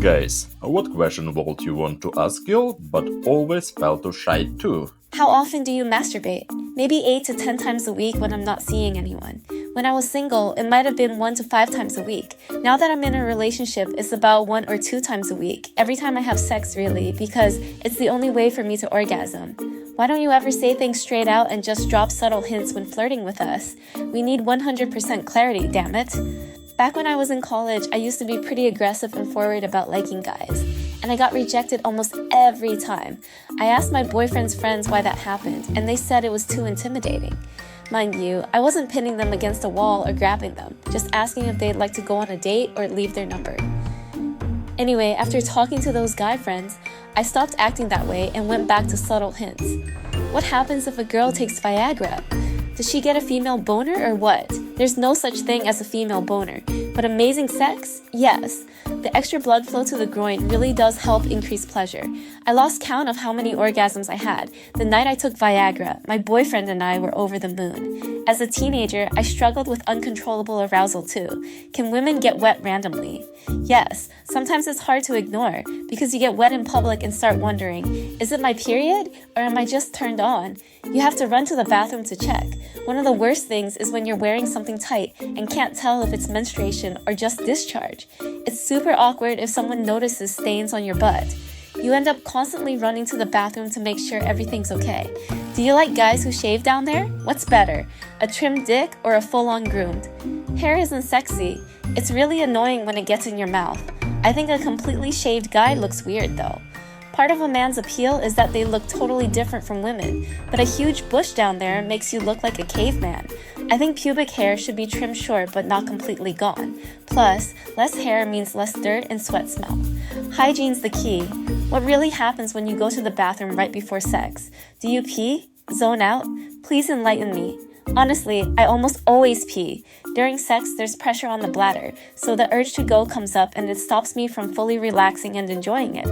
Guys, what question would you want to ask y'all but always felt too shy to? How often do you masturbate? Maybe 8 to 10 times a week when I'm not seeing anyone. When I was single, it might have been 1 to 5 times a week. Now that I'm in a relationship, it's about 1 or 2 times a week. Every time I have sex, really, because it's the only way for me to orgasm. Why don't you ever say things straight out and just drop subtle hints when flirting with us? We need 100% clarity, damn it. Back when I was in college, I used to be pretty aggressive and forward about liking guys. And I got rejected almost every time. I asked my boyfriend's friends why that happened, and they said it was too intimidating. Mind you, I wasn't pinning them against a wall or grabbing them, just asking if they'd like to go on a date or leave their number. Anyway, after talking to those guy friends, I stopped acting that way and went back to subtle hints. What happens if a girl takes Viagra? Does she get a female boner or what? There's no such thing as a female boner, but amazing sex? Yes. The extra blood flow to the groin really does help increase pleasure. I lost count of how many orgasms I had. The night I took Viagra, my boyfriend and I were over the moon. As a teenager, I struggled with uncontrollable arousal too. Can women get wet randomly? Yes. Sometimes it's hard to ignore because you get wet in public and start wondering, is it my period or am I just turned on? You have to run to the bathroom to check. One of the worst things is when you're wearing something tight and can't tell if it's menstruation or just discharge. It's super awkward if someone notices stains on your butt. You end up constantly running to the bathroom to make sure everything's okay. Do you like guys who shave down there? What's better, a trimmed dick or a full-on groomed? Hair isn't sexy. It's really annoying when it gets in your mouth. I think a completely shaved guy looks weird though. Part of a man's appeal is that they look totally different from women, but a huge bush down there makes you look like a caveman. I think pubic hair should be trimmed short but not completely gone. Plus, less hair means less dirt and sweat smell. Hygiene's the key. What really happens when you go to the bathroom right before sex? Do you pee? Zone out? Please enlighten me. Honestly, I almost always pee. During sex, there's pressure on the bladder, so the urge to go comes up and it stops me from fully relaxing and enjoying it.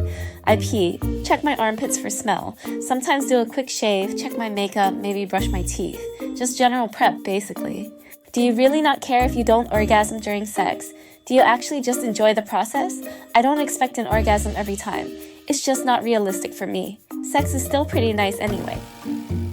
I pee, check my armpits for smell, sometimes do a quick shave, check my makeup, maybe brush my teeth. Just general prep, basically. Do you really not care if you don't orgasm during sex? Do you actually just enjoy the process? I don't expect an orgasm every time. It's just not realistic for me. Sex is still pretty nice anyway.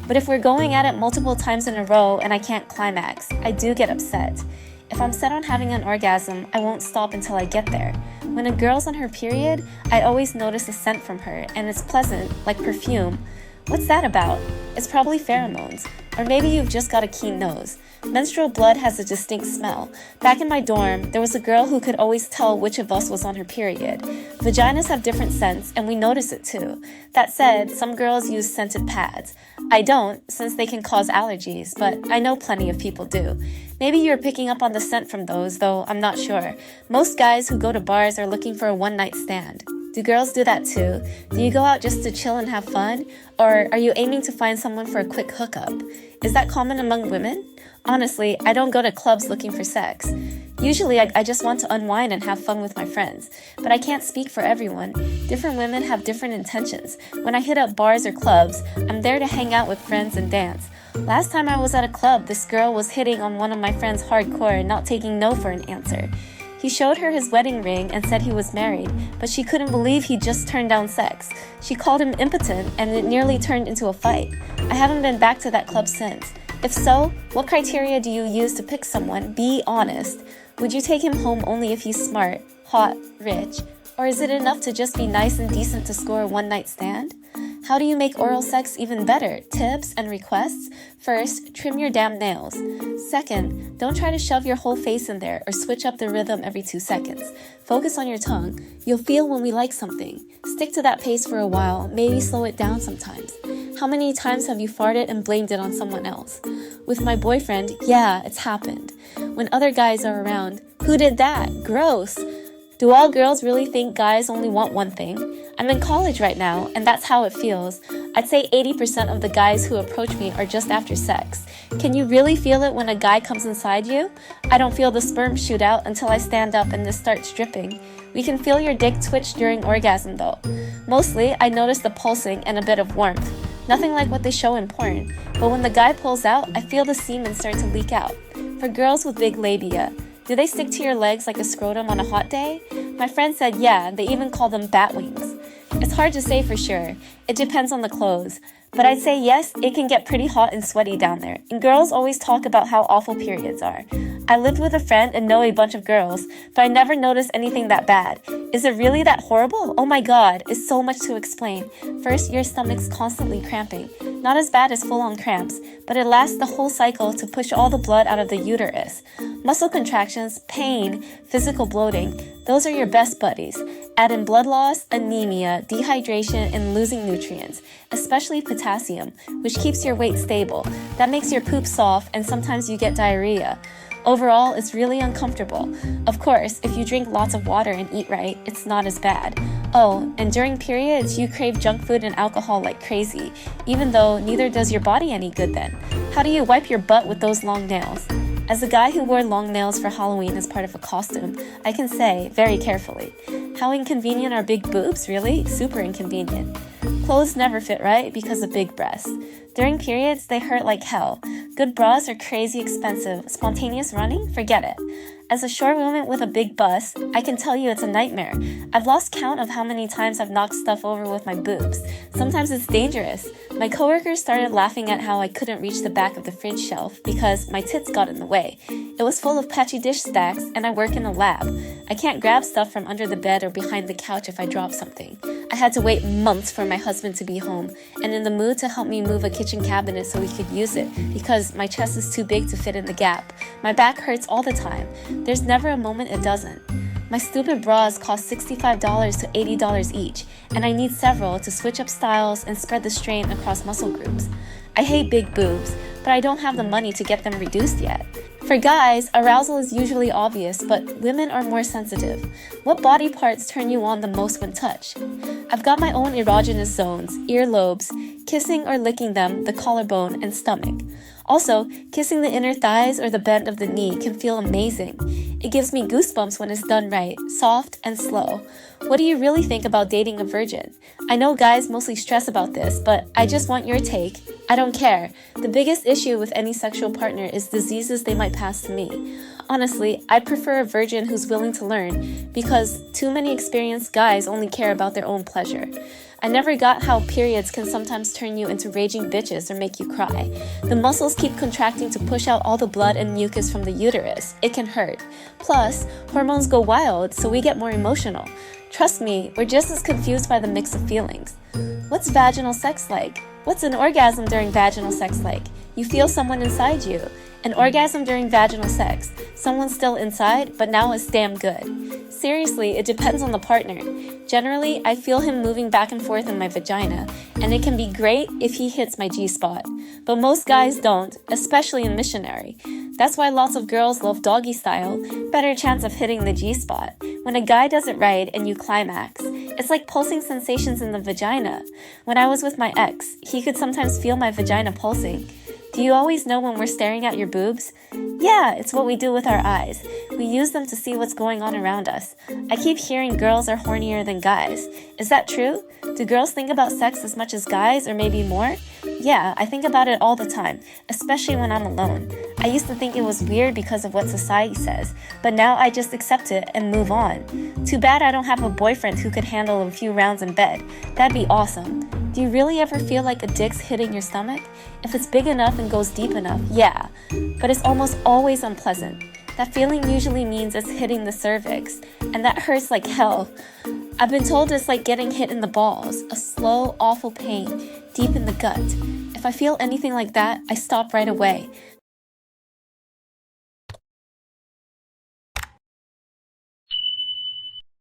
But if we're going at it multiple times in a row and I can't climax, I do get upset. If I'm set on having an orgasm, I won't stop until I get there. When a girl's on her period, I always notice a scent from her, and it's pleasant, like perfume. What's that about? It's probably pheromones. Or maybe you've just got a keen nose. Menstrual blood has a distinct smell. Back in my dorm, there was a girl who could always tell which of us was on her period. Vaginas have different scents, and we notice it too. That said, some girls use scented pads. I don't, since they can cause allergies, but I know plenty of people do. Maybe you're picking up on the scent from those, though I'm not sure. Most guys who go to bars are looking for a one-night stand. Do girls do that too? Do you go out just to chill and have fun? Or are you aiming to find someone for a quick hookup? Is that common among women? Honestly, I don't go to clubs looking for sex. Usually, I just want to unwind and have fun with my friends. But I can't speak for everyone. Different women have different intentions. When I hit up bars or clubs, I'm there to hang out with friends and dance. Last time I was at a club, this girl was hitting on one of my friends hardcore and not taking no for an answer. He showed her his wedding ring and said he was married, but she couldn't believe he just turned down sex. She called him impotent, and it nearly turned into a fight. I haven't been back to that club since. If so, what criteria do you use to pick someone? Be honest. Would you take him home only if he's smart, hot, rich? Or is it enough to just be nice and decent to score a one-night stand? How do you make oral sex even better? Tips and requests? First, trim your damn nails. Second, don't try to shove your whole face in there or switch up the rhythm every 2 seconds. Focus on your tongue. You'll feel when we like something. Stick to that pace for a while, maybe slow it down sometimes. How many times have you farted and blamed it on someone else? With my boyfriend, yeah, it's happened. When other guys are around, who did that? Gross. Do all girls really think guys only want one thing? I'm in college right now, and that's how it feels. I'd say 80% of the guys who approach me are just after sex. Can you really feel it when a guy comes inside you? I don't feel the sperm shoot out until I stand up and this starts dripping. We can feel your dick twitch during orgasm though. Mostly, I notice the pulsing and a bit of warmth. Nothing like what they show in porn. But when the guy pulls out, I feel the semen start to leak out. For girls with big labia, Do they stick to your legs like a scrotum on a hot day? My friend said yeah, they even call them bat wings. It's hard to say for sure. It depends on the clothes. But I'd say yes, it can get pretty hot and sweaty down there. And girls always talk about how awful periods are. I lived with a friend and know a bunch of girls, but I never noticed anything that bad. Is it really that horrible? Oh my god, it's so much to explain. First, your stomach's constantly cramping. Not as bad as full-on cramps, but it lasts the whole cycle to push all the blood out of the uterus. Muscle contractions, pain, physical bloating, those are your best buddies. Add in blood loss, anemia, dehydration, and losing nutrients, especially potassium, which keeps your weight stable. That makes your poop soft, and sometimes you get diarrhea. Overall, it's really uncomfortable. Of course, if you drink lots of water and eat right, it's not as bad. Oh, and during periods, you crave junk food and alcohol like crazy, even though neither does your body any good then. How do you wipe your butt with those long nails? As a guy who wore long nails for Halloween as part of a costume, I can say, very carefully, how inconvenient are big boobs, really? Super inconvenient. Clothes never fit right because of big breasts. During periods, they hurt like hell. Good bras are crazy expensive. Spontaneous running? Forget it. As a short woman with a big bust, I can tell you it's a nightmare. I've lost count of how many times I've knocked stuff over with my boobs. Sometimes it's dangerous. My coworkers started laughing at how I couldn't reach the back of the fridge shelf because my tits got in the way. It was full of patchy dish stacks and I work in a lab. I can't grab stuff from under the bed or behind the couch if I drop something. I had to wait months for my husband to be home and in the mood to help me move a kitchen cabinet so we could use it because my chest is too big to fit in the gap. My back hurts all the time. There's never a moment it doesn't. My stupid bras cost $65 to $80 each, and I need several to switch up styles and spread the strain across muscle groups. I hate big boobs, but I don't have the money to get them reduced yet. For guys, arousal is usually obvious, but women are more sensitive. What body parts turn you on the most when touched? I've got my own erogenous zones, earlobes, kissing or licking them, the collarbone, and stomach. Also, kissing the inner thighs or the bend of the knee can feel amazing. It gives me goosebumps when it's done right, soft and slow. What do you really think about dating a virgin? I know guys mostly stress about this, but I just want your take. I don't care. The biggest issue with any sexual partner is diseases they might pass to me. Honestly, I'd prefer a virgin who's willing to learn because too many experienced guys only care about their own pleasure. I never got how periods can sometimes turn you into raging bitches or make you cry. The muscles keep contracting to push out all the blood and mucus from the uterus. It can hurt. Plus, hormones go wild, so we get more emotional. Trust me, we're just as confused by the mix of feelings. What's vaginal sex like? What's an orgasm during vaginal sex like? You feel someone inside you. An orgasm during vaginal sex. Someone's still inside, but now it's damn good. Seriously, it depends on the partner. Generally, I feel him moving back and forth in my vagina, and it can be great if he hits my G-spot. But most guys don't, especially in missionary. That's why lots of girls love doggy style, better chance of hitting the G-spot. When a guy does it right and you climax, it's like pulsing sensations in the vagina. When I was with my ex, he could sometimes feel my vagina pulsing. Do you always know when we're staring at your boobs? Yeah, it's what we do with our eyes. We use them to see what's going on around us. I keep hearing girls are hornier than guys. Is that true? Do girls think about sex as much as guys, or maybe more? Yeah, I think about it all the time, especially when I'm alone. I used to think it was weird because of what society says, but now I just accept it and move on. Too bad I don't have a boyfriend who could handle a few rounds in bed. That'd be awesome. Do you really ever feel like a dick's hitting your stomach? If it's big enough and goes deep enough, yeah. But it's almost always unpleasant. That feeling usually means it's hitting the cervix, and that hurts like hell. I've been told it's like getting hit in the balls, a slow, awful pain, deep in the gut. If I feel anything like that, I stop right away.